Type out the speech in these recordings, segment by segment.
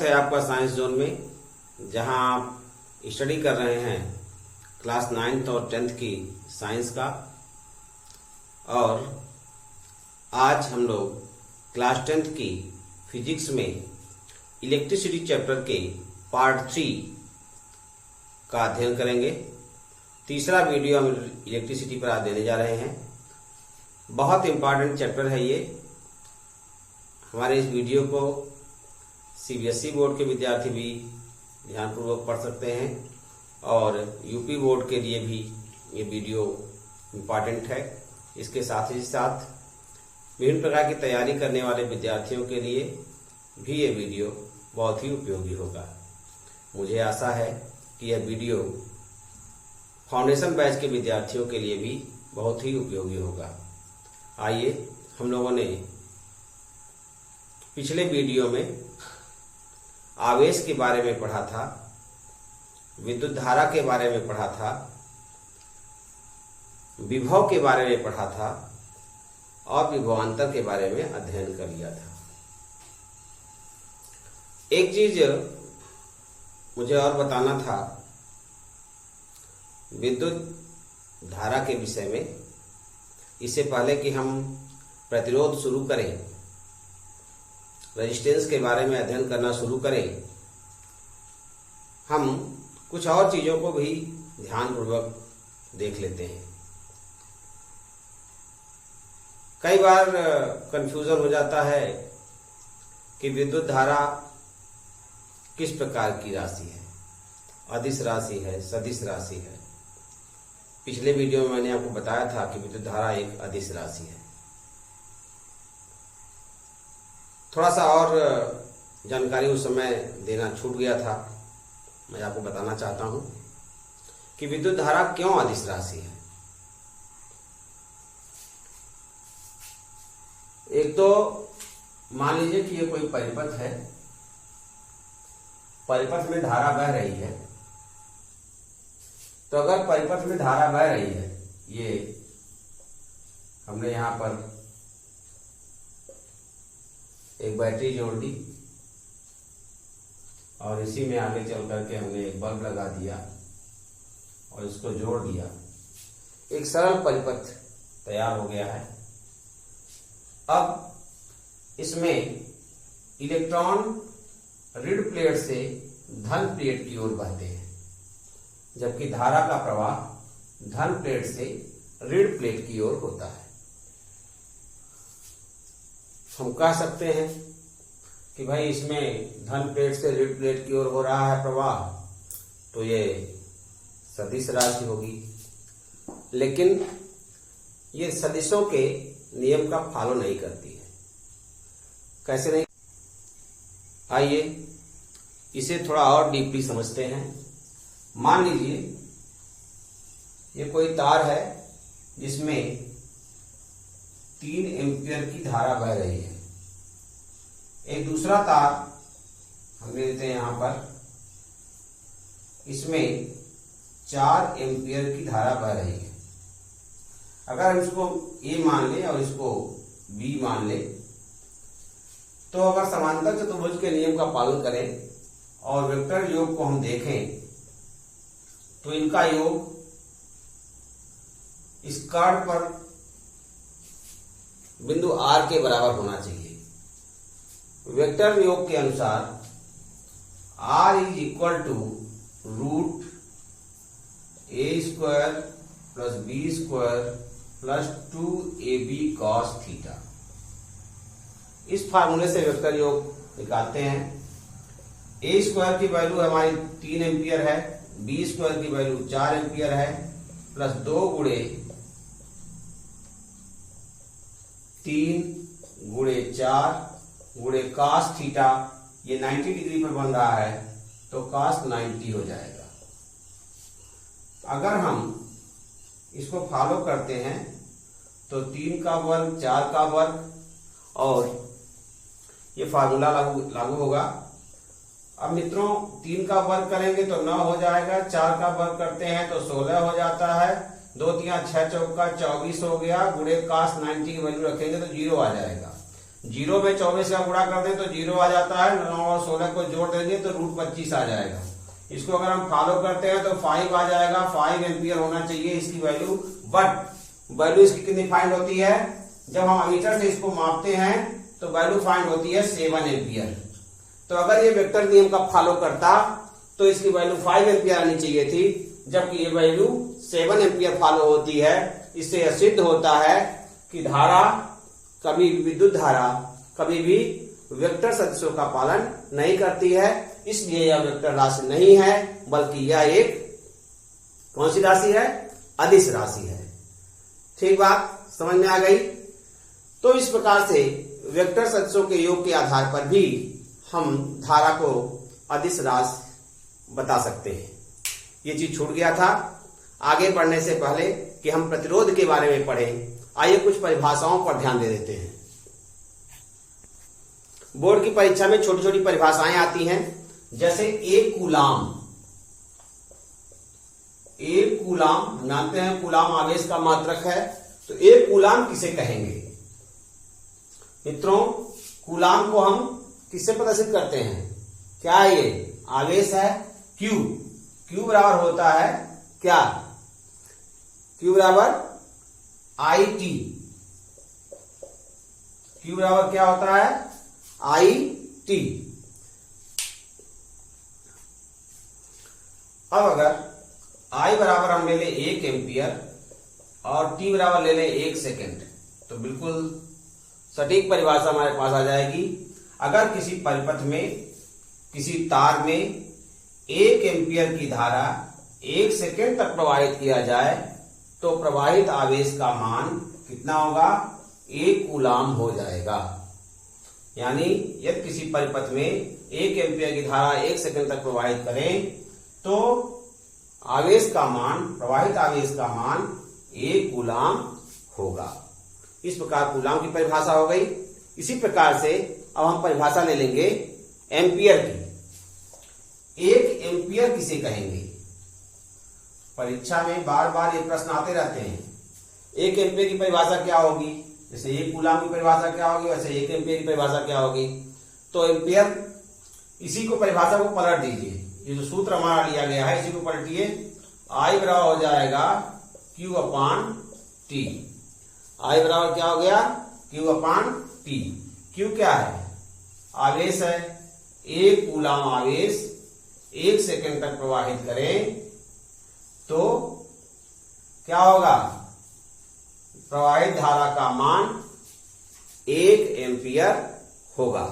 स्वागत है आपका साइंस जोन में, जहां आप स्टडी कर रहे हैं क्लास 9th और 10th की साइंस का। और आज हम लोग क्लास 10th की फिजिक्स में इलेक्ट्रिसिटी चैप्टर के पार्ट 3 का अध्ययन करेंगे। तीसरा वीडियो हम इलेक्ट्रिसिटी पर आज देने जा रहे हैं। बहुत इम्पॉर्टेंट चैप्टर है ये। हमारे इस वीडियो को सीबीएसई बोर्ड के विद्यार्थी भी ध्यानपूर्वक पढ़ सकते हैं और यूपी बोर्ड के लिए भी ये वीडियो इम्पॉर्टेंट है। इसके साथ ही साथ विभिन्न प्रकार की तैयारी करने वाले विद्यार्थियों के लिए भी ये वीडियो बहुत ही उपयोगी होगा। मुझे आशा है कि यह वीडियो फाउंडेशन बैच के विद्यार्थियों के लिए भी बहुत ही उपयोगी होगा। आइए, हम लोगों ने पिछले वीडियो में आवेश के बारे में पढ़ा था, विद्युत धारा के बारे में पढ़ा था, विभव के बारे में पढ़ा था और विभवांतर के बारे में अध्ययन कर लिया था। एक चीज मुझे और बताना था विद्युत धारा के विषय में। इससे पहले कि हम प्रतिरोध शुरू करें, रेजिस्टेंस के बारे में अध्ययन करना शुरू करें, हम कुछ और चीजों को भी ध्यानपूर्वक देख लेते हैं। कई बार कंफ्यूजन हो जाता है कि विद्युत धारा किस प्रकार की राशि है, अदिश राशि है, सदिश राशि है। पिछले वीडियो में मैंने आपको बताया था कि विद्युत धारा एक अदिश राशि है। थोड़ा सा और जानकारी उस समय देना छूट गया था। मैं आपको बताना चाहता हूं कि विद्युत धारा क्यों अदिश राशि है। एक तो मान लीजिए कि ये कोई परिपथ है, परिपथ में धारा बह रही है। तो अगर परिपथ में धारा बह रही है, ये हमने यहां पर एक बैटरी जोड़ दी और इसी में आगे चल करके हमने एक बल्ब लगा दिया और इसको जोड़ दिया। एक सरल परिपथ तैयार हो गया है। अब इसमें इलेक्ट्रॉन ऋण प्लेट से धन प्लेट की ओर बहते हैं, जबकि धारा का प्रवाह धन प्लेट से ऋण प्लेट की ओर होता है। हम कह सकते हैं कि भाई इसमें धन प्लेट से ऋण प्लेट की ओर हो रहा है प्रवाह, तो ये सदिश राशि होगी। लेकिन ये सदिशों के नियम का फॉलो नहीं करती है। कैसे नहीं? आइए इसे थोड़ा और डीपली समझते हैं। मान लीजिए ये कोई तार है जिसमें 3 एम्पियर की धारा बह रही है। एक दूसरा तार हम ले लेते हैं यहां पर, इसमें 4 एम्पियर की धारा बह रही है। अगर हम इसको ए मान ले और इसको बी मान ले, तो अगर समांतर चतुर्भुज के नियम का पालन करें और वेक्टर योग को हम देखें, तो इनका योग इस कर्व पर बिंदु R के बराबर होना चाहिए। वेक्टर योग के अनुसार R is equal to root a² plus b² plus 2ab cos theta. इस फार्मूले से वेक्टर योग निकालते हैं। a² की वैल्यू हमारी 3 एम्पियर है, b² की वैल्यू 4 एम्पियर है, प्लस 2 गुणे 3 गुणे 4 गुणे cos थीटा, ये 90 डिग्री पर बन रहा है, तो cos 90 हो जाएगा। अगर हम इसको फॉलो करते हैं तो 3 का वर्ग 4 का वर्ग और ये फार्मूला लागू होगा। अब मित्रों 3 का वर्ग करेंगे तो 9 हो जाएगा, 4 का वर्ग करते हैं तो 16 हो जाता है, 2 3 6 चौका 24 हो गया, गुणे cos 90 की वैल्यू रखेंगे तो 0 आ जाएगा। 0 में 24 का गुणा कर दें तो 0 आ जाता है, 9 और 16 को जोड़ देंगे तो √25 आ जाएगा। इसको अगर हम फॉलो करते हैं तो 5 आ जाएगा, 5 एम्पियर होना चाहिए इसकी वैल्यू। बट वैल्यू इसकी कितनी फाइंड होती है, जब हम अमीटर से इसको मापते हैं तो वैल्यू फाइंड होती है 7 एम्पियर। तो अगर ये वेक्टर नियम का फॉलो करता तो इसकी वैल्यू 5 एम्पियर आनी चाहिए थी, जबकि ये वैल्यू 7 एम्पियर फॉलो होती है। इससे यह सिद्ध होता है कि धारा कभी विद्युत धारा कभी भी वेक्टर सदिशों का पालन नहीं करती है, इसलिए यह वेक्टर राशि नहीं है, बल्कि यह एक कौन सी राशि है, अदिश राशि है। ठीक बात समझ में आ गई। तो इस प्रकार से वेक्टर सदिशों के योग के आधार पर भी हम धारा को अदिश राशि बता सकते हैं। ये चीज छूट गया था। आगे बढ़ने से पहले कि हम प्रतिरोध के बारे में पढ़ें, आइए कुछ परिभाषाओं पर ध्यान दे देते हैं। बोर्ड की परीक्षा में छोटी छोटी परिभाषाएं आती हैं, जैसे एक कूलाम। एक कूलाम जानते हैं, कूलाम आवेश का मात्रक है, तो एक कूलाम किसे कहेंगे मित्रों? कूलाम को हम किससे प्रदर्शित करते हैं? क्या है ये? आवेश है Q। Q बराबर होता है क्या? Q बराबर IT। Q बराबर क्या होता है? IT। अब अगर I बराबर हम ले लें 1 एम्पियर और T बराबर ले लें 1 सेकेंड, तो बिल्कुल सटीक परिभाषा हमारे पास आ जाएगी। अगर किसी परिपथ में, किसी तार में 1 एम्पियर की धारा 1 सेकेंड तक प्रवाहित किया जाए तो प्रवाहित आवेश का मान कितना होगा? 1 कूलाम हो जाएगा। यानी यदि किसी परिपथ में 1 एम्पियर की धारा 1 सेकेंड तक प्रवाहित करें तो आवेश का मान, प्रवाहित आवेश का मान 1 कूलाम होगा। इस प्रकार कूलाम की परिभाषा हो गई। इसी प्रकार से अब हम परिभाषा ले लेंगे एम्पियर की। 1 एम्पियर किसे कहेंगे? परीक्षा में बार बार ये प्रश्न आते रहते हैं। 1 एम्पियर की परिभाषा क्या होगी? जैसे 1 कूलाम की परिभाषा क्या होगी, वैसे 1 एम्पियर की परिभाषा क्या होगी? तो एम्पियर, इसी को परिभाषा को पलट दीजिए। ये जो सूत्र हमारा लिया गया है इसी को पलटिए। I बराबर हो जाएगा Q/T। I बराबर क्या हो गया? Q/T। Q क्या है? आवेश है। 1 कूलाम आवेश 1 सेकेंड तक प्रवाहित करें तो क्या होगा? प्रवाहित धारा का मान 1 एम्पियर होगा।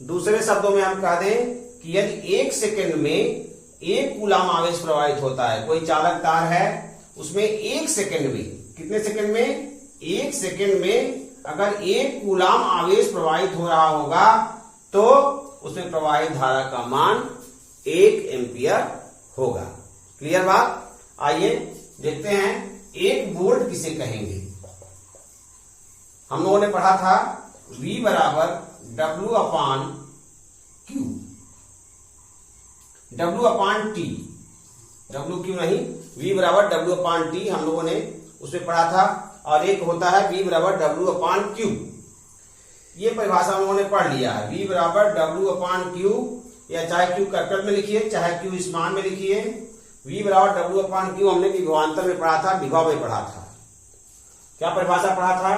दूसरे शब्दों में हम कह दें कि यदि 1 सेकेंड में 1 कूलाम आवेश प्रवाहित होता है, कोई चालक तार है, उसमें 1 सेकेंड में, कितने सेकेंड में? 1 सेकेंड में अगर 1 कूलाम आवेश प्रवाहित हो रहा होगा तो उसमें प्रवाहित धारा का मान 1 एम्पियर होगा। क्लियर बात? आइए देखते हैं 1 वोल्ट किसे कहेंगे। हम लोगों ने पढ़ा था V बराबर W/Q, W/T, W क्यों नहीं, V बराबर W/T हम लोगों ने उसमें पढ़ा था। और एक होता है V बराबर W/Q। ये परिभाषा हम लोगों ने पढ़ लिया है। V बराबर W/Q, या चाहे Q कैपिटल में लिखिए चाहे Q स्मॉल में लिखिए। V बराबर W/Q हमने विभवांतर में पढ़ा था, विभव में पढ़ा था। क्या परिभाषा पढ़ा था?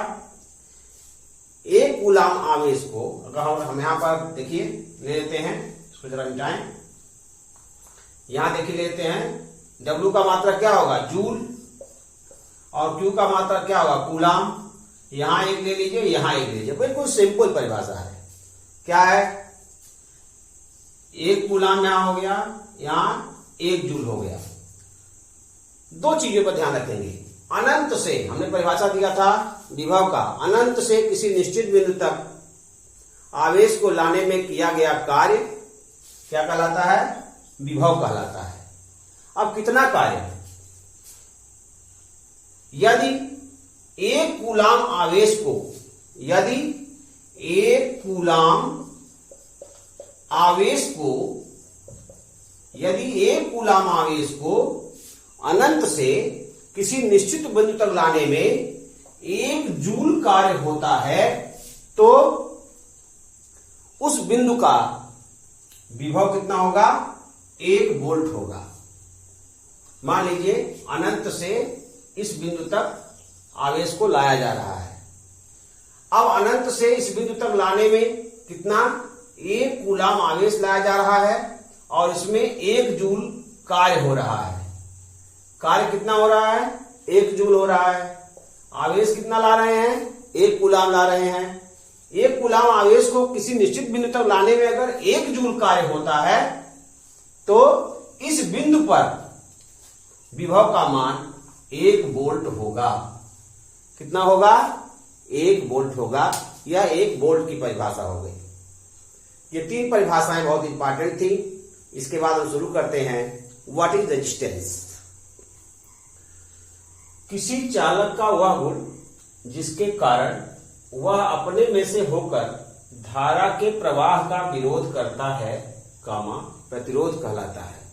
1 कूलाम आवेश को अगर हम यहां पर देखिए ले लेते हैं, इसको जरा मिटाएं। यहां देखिए लेते हैं, W का मात्रक क्या होगा? जूल, और Q का मात्रक क्या होगा? कूलाम। यहां 1 ले लीजिए, यहां 1 ले लीजिए, बिल्कुल सिंपल परिभाषा है। क्या है? 1 कूलाम यहां हो गया, यहां 1 जूल हो गया। 2 चीजों पर ध्यान रखेंगे। अनंत से, हमने परिभाषा दिया था विभव का, अनंत से किसी निश्चित बिंदु तक आवेश को लाने में किया गया कार्य क्या कहलाता है? विभव कहलाता है। अब कितना कार्य? यदि 1 कूलाम आवेश को, यदि 1 कूलाम आवेश को, यदि 1 कूलाम आवेश को अनंत से किसी निश्चित बिंदु तक लाने में 1 जूल कार्य होता है तो उस बिंदु का विभव कितना होगा? 1 वोल्ट होगा। मान लीजिए अनंत से इस बिंदु तक आवेश को लाया जा रहा है। अब अनंत से इस बिंदु तक लाने में कितना? 1 कूलाम आवेश लाया जा रहा है और इसमें 1 जूल कार्य हो रहा है। कार्य कितना हो रहा है? 1 जूल हो रहा है। आवेश कितना ला रहे हैं? 1 कूलाम ला रहे हैं। 1 कूलाम आवेश को किसी निश्चित बिंदु तक लाने में अगर 1 जूल कार्य होता है तो इस बिंदु पर विभव का मान 1 वोल्ट होगा। कितना होगा? 1 वोल्ट होगा। यह 1 वोल्ट की परिभाषा हो गई। ये 3 परिभाषाएं बहुत इंपॉर्टेंट थी। इसके बाद हम शुरू करते हैं व्हाट इज रेजिस्टेंस। किसी चालक का वह गुण जिसके कारण वह अपने में से होकर धारा के प्रवाह का विरोध करता है, प्रतिरोध कहलाता है।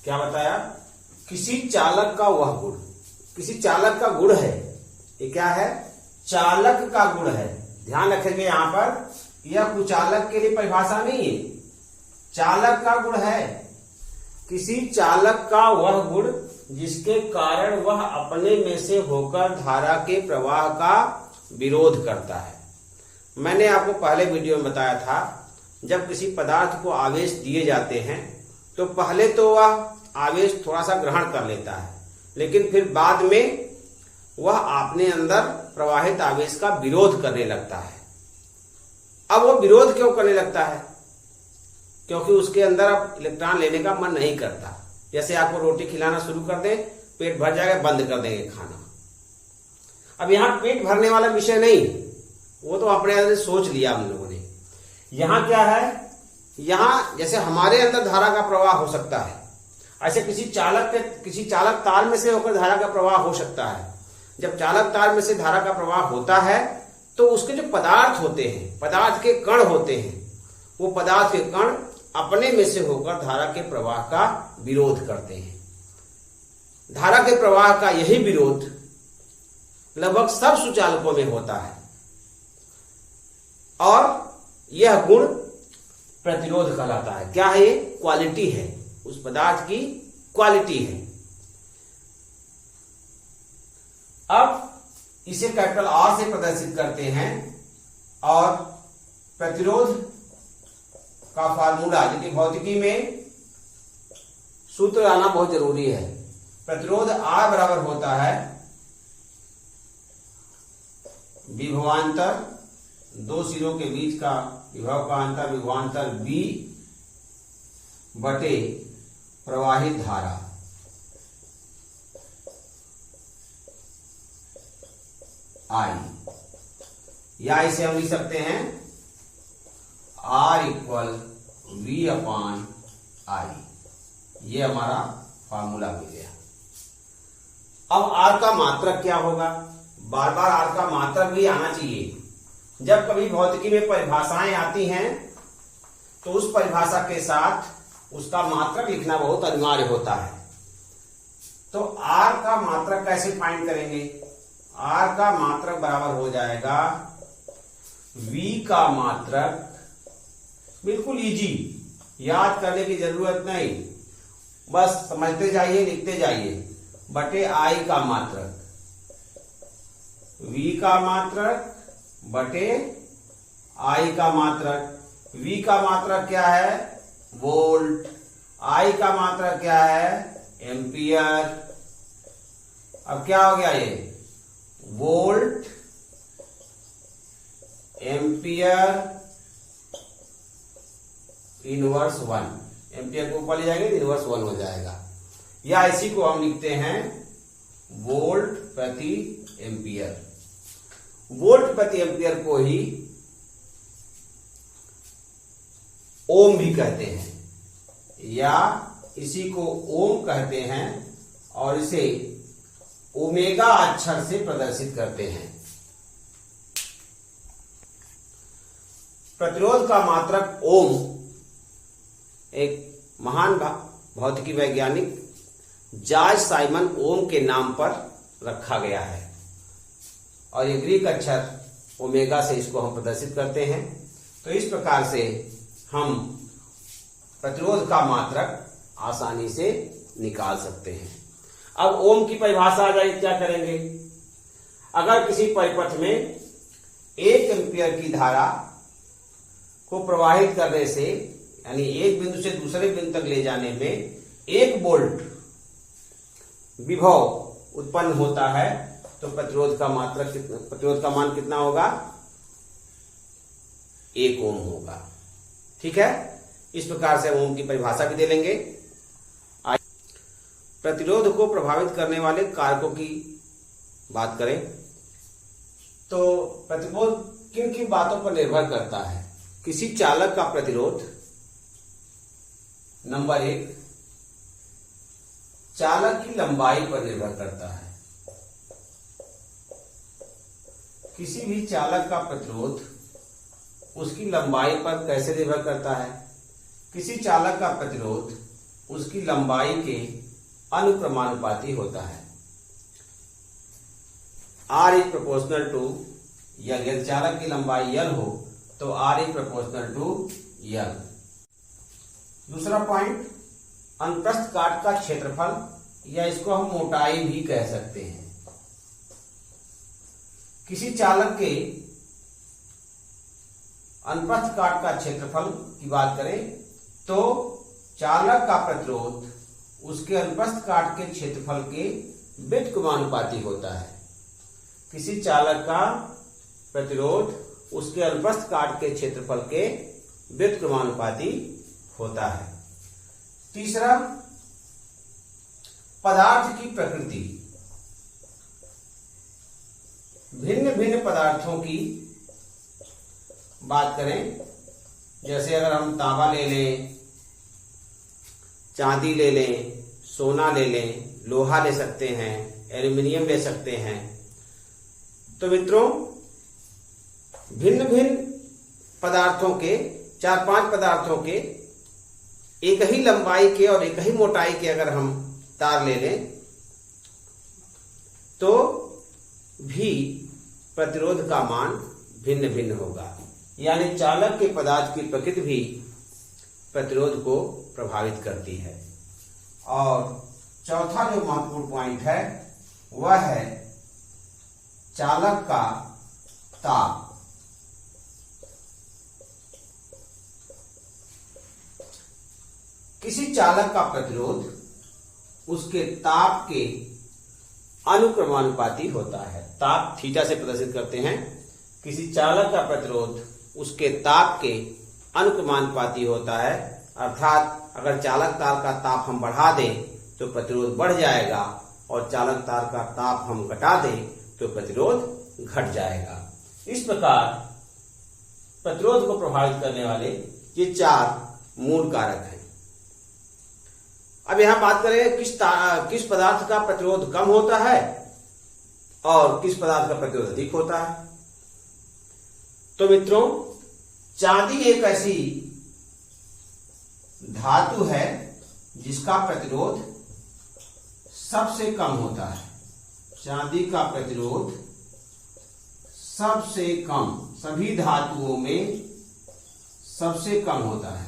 क्या बताया? किसी चालक का वह गुण, किसी चालक का गुण है। ये क्या है? चालक का गुण है। ध्यान रखेंगे यहां पर यह कुचालक के लिए परिभाषा नहीं है, चालक का गुण है। किसी चालक का वह गुण जिसके कारण वह अपने में से होकर धारा के प्रवाह का विरोध करता है। मैंने आपको पहले वीडियो में बताया था, जब किसी पदार्थ को आवेश दिए जाते हैं तो पहले तो वह आवेश थोड़ा सा ग्रहण कर लेता है, लेकिन फिर बाद में वह अपने अंदर प्रवाहित आवेश का विरोध करने लगता है। अब वो विरोध क्यों करने लगता है? क्योंकि उसके अंदर अब इलेक्ट्रॉन लेने का मन नहीं करता। जैसे आपको रोटी खिलाना शुरू कर दे, पेट भर जाएगा, बंद कर देंगे खाना। अब यहां पेट भरने वाला विषय नहीं, वो तो अपने अंदर सोच लिया हम लोगों ने। यहां क्या है? यहां जैसे हमारे अंदर धारा का प्रवाह हो सकता है, ऐसे किसी चालक तार में से होकर धारा का प्रवाह हो सकता है। जब चालक तार में से धारा का प्रवाह होता है तो उसके जो पदार्थ होते हैं, पदार्थ के कण होते हैं, वो पदार्थ के कण अपने में से होकर धारा के प्रवाह का विरोध करते हैं। धारा के प्रवाह का यही विरोध लगभग सब सुचालकों में होता है और यह गुण प्रतिरोध कहलाता है। क्या है ये? क्वालिटी है, उस पदार्थ की क्वालिटी है। अब इसे कैपिटल आर से प्रदर्शित करते हैं और प्रतिरोध का फार्मूला, जो भौतिकी में सूत्र आना बहुत जरूरी है। प्रतिरोध R बराबर होता है विभवांतर, दो सिरों के बीच का विभव का अंतर विभवांतर V बटे प्रवाहित धारा। I, या इसे हम लिख सकते हैं R equal V upon I। ये हमारा फार्मूला मिल गया। अब R का मात्रक क्या होगा? बार बार R का मात्रक भी आना चाहिए। जब कभी भौतिकी में परिभाषाएं आती हैं तो उस परिभाषा के साथ उसका मात्रक लिखना बहुत अनिवार्य होता है। तो R का मात्रक कैसे फाइंड करेंगे? R का मात्रक बराबर हो जाएगा V का मात्रक, बिल्कुल इजी, याद करने की जरूरत नहीं, बस समझते जाइए, लिखते जाइए, बटे I का मात्रक, V का मात्रक बटे I का मात्रक। V का मात्रक क्या है? वोल्ट। I का मात्रक क्या है? एम्पियर। अब क्या हो गया ये? Volt ampere inverse 1। एम्पियर को ऊपर ले जाएंगे तो इनवर्स 1 हो जाएगा, या इसी को हम लिखते हैं वोल्ट प्रति एम्पियर। वोल्ट प्रति एम्पियर को ही ओम भी कहते हैं, या इसी को ओम कहते हैं और इसे ओमेगा अक्षर से प्रदर्शित करते हैं। प्रतिरोध का मात्रक ओम एक महान भौतिकी वैज्ञानिक जॉर्ज साइमन ओम के नाम पर रखा गया है। और ये ग्रीक अक्षर ओमेगा से इसको हम प्रदर्शित करते हैं। तो इस प्रकार से हम प्रतिरोध का मात्रक आसानी से निकाल सकते हैं। अब ओम की परिभाषा आ जाए, क्या करेंगे? अगर किसी परिपथ में 1 एम्पियर की धारा को प्रवाहित करने से, यानी एक बिंदु से दूसरे बिंदु तक ले जाने में 1 वोल्ट विभव उत्पन्न होता है, तो प्रतिरोध का मान कितना होगा? 1 ओम होगा। ठीक है, इस प्रकार से ओम की परिभाषा भी दे लेंगे। प्रतिरोध को प्रभावित करने वाले कारकों की बात करें तो प्रतिरोध किन किन बातों पर निर्भर करता है? किसी चालक का प्रतिरोध, नंबर 1, चालक की लंबाई पर निर्भर करता है। किसी भी चालक का प्रतिरोध उसकी लंबाई पर कैसे निर्भर करता है? किसी चालक का प्रतिरोध उसकी लंबाई के अनुक्रमानुपाती होता है। R is proportional to L। यदि चालक की लंबाई L हो तो R is proportional to L। दूसरा पॉइंट, अनुप्रस्थ काट का क्षेत्रफल, या इसको हम मोटाई भी कह सकते हैं। किसी चालक के अनुप्रस्थ काट का क्षेत्रफल की बात करें तो चालक का प्रतिरोध उसके अनुप्रस्थ काट के क्षेत्रफल के व्युत्क्रमानुपाती होता है। किसी चालक का प्रतिरोध उसके अनुप्रस्थ काट के क्षेत्रफल के व्युत्क्रमानुपाती होता है। तीसरा, पदार्थ की प्रकृति। भिन्न भिन्न पदार्थों की बात करें, जैसे अगर हम तांबा ले लें, चांदी ले लें, सोना ले लें, लोहा ले सकते हैं, एल्युमिनियम ले सकते हैं। तो मित्रों, भिन्न भिन्न पदार्थों के, 4-5 पदार्थों के एक ही लंबाई के और एक ही मोटाई के अगर हम तार ले लें तो भी प्रतिरोध का मान भिन्न भिन्न होगा। यानी चालक के पदार्थ की प्रकृति भी प्रतिरोध को प्रभावित करती है। और चौथा जो महत्वपूर्ण पॉइंट है वह है चालक का ताप। किसी चालक का प्रतिरोध उसके ताप के अनुक्रमानुपाती होता है। ताप थीटा से प्रदर्शित करते हैं। किसी चालक का प्रतिरोध उसके ताप के अनुक्रमानुपाती होता है, अर्थात अगर चालक तार का ताप हम बढ़ा दें तो प्रतिरोध बढ़ जाएगा और चालक तार का ताप हम घटा दें तो प्रतिरोध घट जाएगा। इस प्रकार प्रतिरोध को प्रभावित करने वाले ये 4 मूल कारक हैं। अब यहां बात करें किस पदार्थ का प्रतिरोध कम होता है और किस पदार्थ का प्रतिरोध अधिक होता है। तो मित्रों, चांदी एक ऐसी धातु है जिसका प्रतिरोध सबसे कम होता है। चांदी का प्रतिरोध सबसे कम, सभी धातुओं में सबसे कम होता है।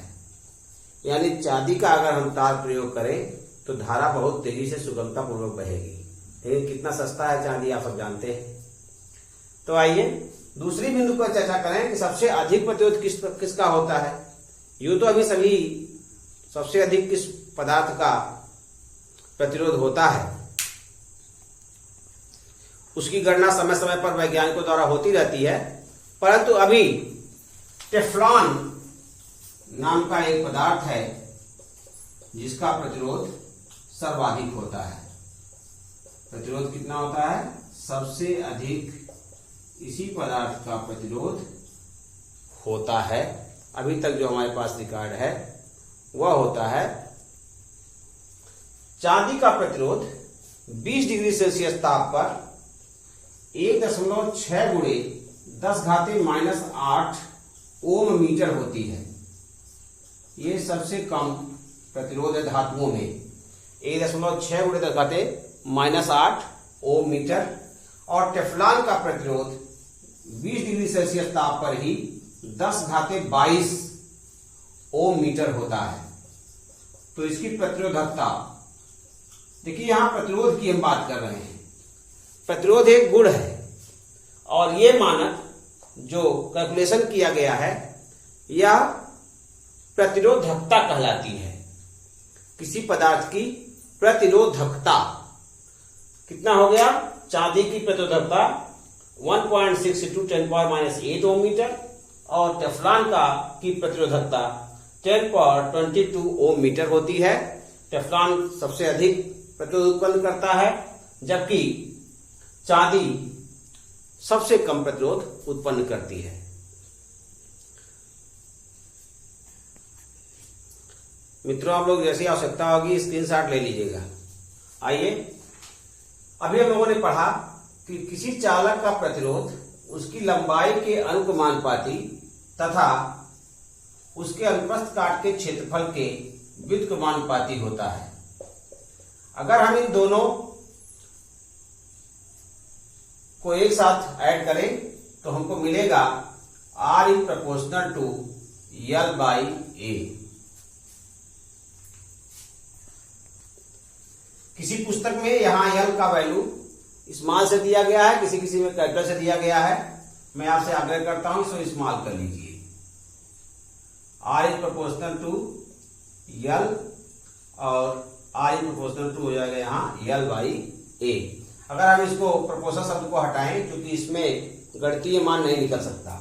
यानी चांदी का अगर हम तार प्रयोग करें तो धारा बहुत तेजी से सुगमता पूर्वक बहेगी। लेकिन कितना सस्ता है चांदी, आप सब जानते हैं। तो आइए दूसरी बिंदु पर चर्चा करें कि सबसे अधिक प्रतिरोध किसका होता है। यूं तो अभी सभी सबसे अधिक किस पदार्थ का प्रतिरोध होता है उसकी गणना समय समय पर वैज्ञानिकों द्वारा होती रहती है, परंतु अभी टेफ्लॉन नाम का एक पदार्थ है जिसका प्रतिरोध सर्वाधिक होता है। प्रतिरोध कितना होता है? सबसे अधिक इसी पदार्थ का प्रतिरोध होता है। अभी तक जो हमारे पास रिकॉर्ड है वह होता है चांदी का प्रतिरोध 20 डिग्री सेल्सियस ताप पर 1.6 गुणे 10⁻⁻8 ओम मीटर होती है। ये सबसे कम प्रतिरोध है धातुओं में, 1.6 गुणे 10⁻⁸ ओम मीटर। और टेफ्लॉन का प्रतिरोध 20 डिग्री सेल्सियस ताप पर ही 10⁻22 ओम मीटर होता है। तो इसकी प्रतिरोधकता, देखिए यहां प्रतिरोध की हम बात कर रहे हैं। प्रतिरोध एक गुण है और ये मानक जो कैलकुलेशन किया गया है यह प्रतिरोधकता कहलाती है। किसी पदार्थ की प्रतिरोधकता कितना हो गया? चांदी की प्रतिरोधकता 1.6 × 10⁻⁻8 ओम मीटर और टेफ्लॉन का की प्रतिरोधकता 10⁻22 ओम मीटर होती है। टेफ्लॉन सबसे अधिक प्रतिरोध उत्पन्न करता है जबकि चांदी सबसे कम प्रतिरोध उत्पन्न करती है। मित्रों, आप लोग जैसी आवश्यकता होगी स्क्रीनशॉट ले लीजिएगा। आइए, अभी हम लोगों ने पढ़ा कि किसी चालक का प्रतिरोध उसकी लंबाई के अनुक्रमानुपाती तथा उसके अनुप्रस्थ काट के क्षेत्रफल के व्युत्क्रमानुपाती होता है। अगर हम इन दोनों को एक साथ ऐड करें तो हमको मिलेगा R in proportional to L/A। किसी पुस्तक में यहां L का वैल्यू स्मॉल से दिया गया है, किसी किसी में कैपिटल से दिया गया है। मैं आपसे आग्रह करता हूं इसको स्मॉल कर लीजिए। R is proportional to L और R इज प्रोपोर्शनल टू हो जाएगा यहाँ L/A। अगर हम इसको प्रोपोर्शनल शब्द को हटाएं क्योंकि इसमें गणितीय मान नहीं निकल सकता,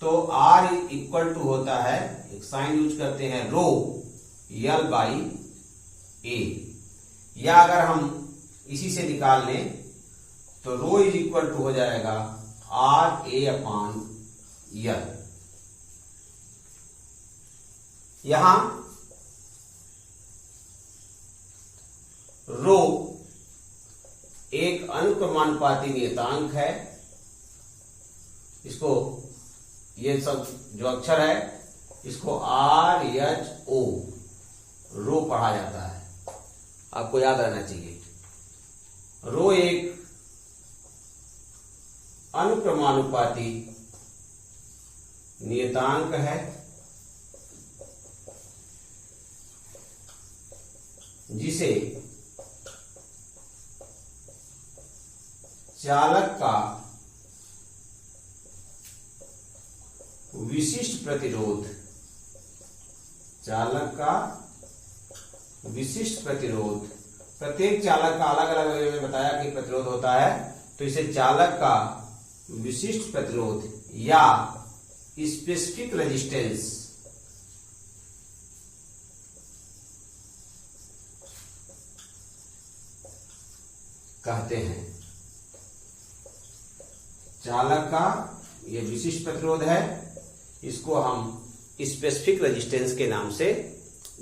तो R इक्वल टू होता है, एक साइन यूज करते हैं, रो L/A। या अगर हम इसी से निकाल लें तो रो इज इक्वल टू हो जाएगा RA/L। यहां रो एक अनुक्रमानुपाती नियतांक है। इसको, ये सब जो अक्षर है इसको RHO रो पढ़ा जाता है, आपको याद रहना चाहिए। रो एक अनुक्रमानुपाती नियतांक है जिसे चालक का विशिष्ट प्रतिरोध, चालक का विशिष्ट प्रतिरोध, प्रत्येक चालक का अलग अलग मैंने बताया कि प्रतिरोध होता है, तो इसे चालक का विशिष्ट प्रतिरोध या स्पेसिफिक रेजिस्टेंस कहते हैं। चालक का ये विशिष्ट प्रतिरोध है, इसको हम स्पेसिफिक रेजिस्टेंस के नाम से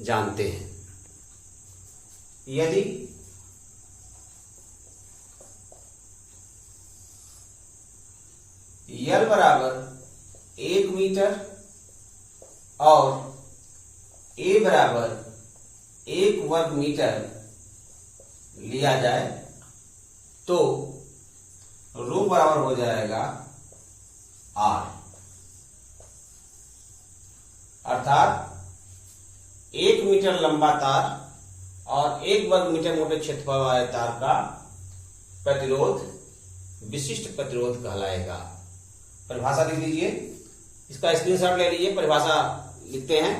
जानते हैं। यदि L बराबर 1 मीटर और A बराबर 1 वर्ग मीटर लिया जाए तो रो बराबर हो जाएगा R, अर्थात 1 मीटर लंबा तार और 1 वर्ग मीटर मोटे क्षेत्रफल वाले तार का प्रतिरोध विशिष्ट प्रतिरोध कहलाएगा। परिभाषा लिख लीजिए, इसका स्क्रीनशॉट ले लीजिए। परिभाषा लिखते हैं,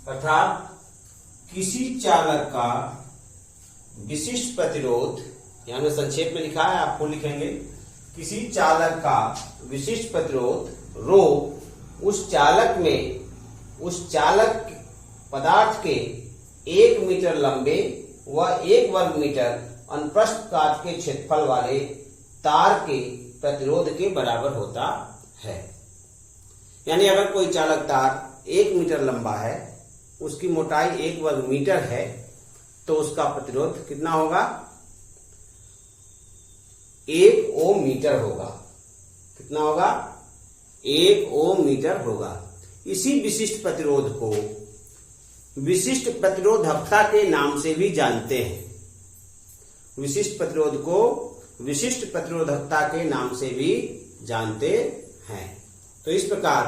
अर्थात किसी चालक का विशिष्ट प्रतिरोध, यहां में संक्षेप में लिखा है, आपको लिखेंगे, किसी चालक का विशिष्ट प्रतिरोध रो उस चालक में, उस चालक पदार्थ के 1 मीटर लंबे व 1 वर्ग मीटर अनुप्रस्थ काट के क्षेत्रफल वाले तार के प्रतिरोध के बराबर होता है। यानी अगर कोई चालक तार 1 मीटर लंबा है, उसकी मोटाई 1 वर्ग मीटर है, तो उसका प्रतिरोध कितना होगा? 1 ओम मीटर होगा। कितना होगा? 1 ओम मीटर होगा। इसी विशिष्ट प्रतिरोध को विशिष्ट प्रतिरोधकता के नाम से भी जानते हैं। विशिष्ट प्रतिरोध को विशिष्ट प्रतिरोधकता के नाम से भी जानते हैं। तो इस प्रकार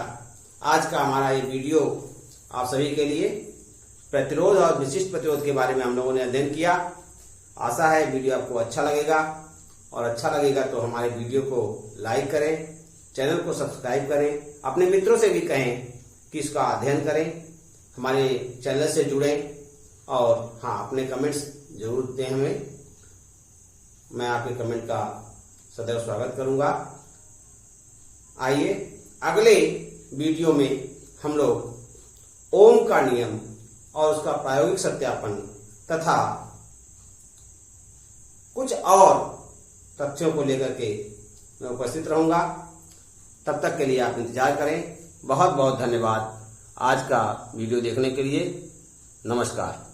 आज का हमारा ये वीडियो आप सभी के लिए प्रतिरोध और विशिष्ट प्रतिरोध के बारे में हम लोगों ने अध्ययन किया। आशा है वीडियो आपको अच्छा लगेगा, और अच्छा लगेगा तो हमारे वीडियो को लाइक करें, चैनल को सब्सक्राइब करें, अपने मित्रों से भी कहें कि इसका अध्ययन करें, हमारे चैनल से जुड़ें, और हाँ, अपने कमेंट्स जरूर दें हमें। मैं आपके कमेंट का सदैव स्वागत करूंगा। आइए अगले वीडियो में हम लोग ओम का नियम और उसका प्रायोगिक सत्यापन तथा कुछ और तथ्यों को लेकर के मैं उपस्थित रहूंगा। तब तक के लिए आप इंतजार करें। बहुत बहुत धन्यवाद आज का वीडियो देखने के लिए। नमस्कार।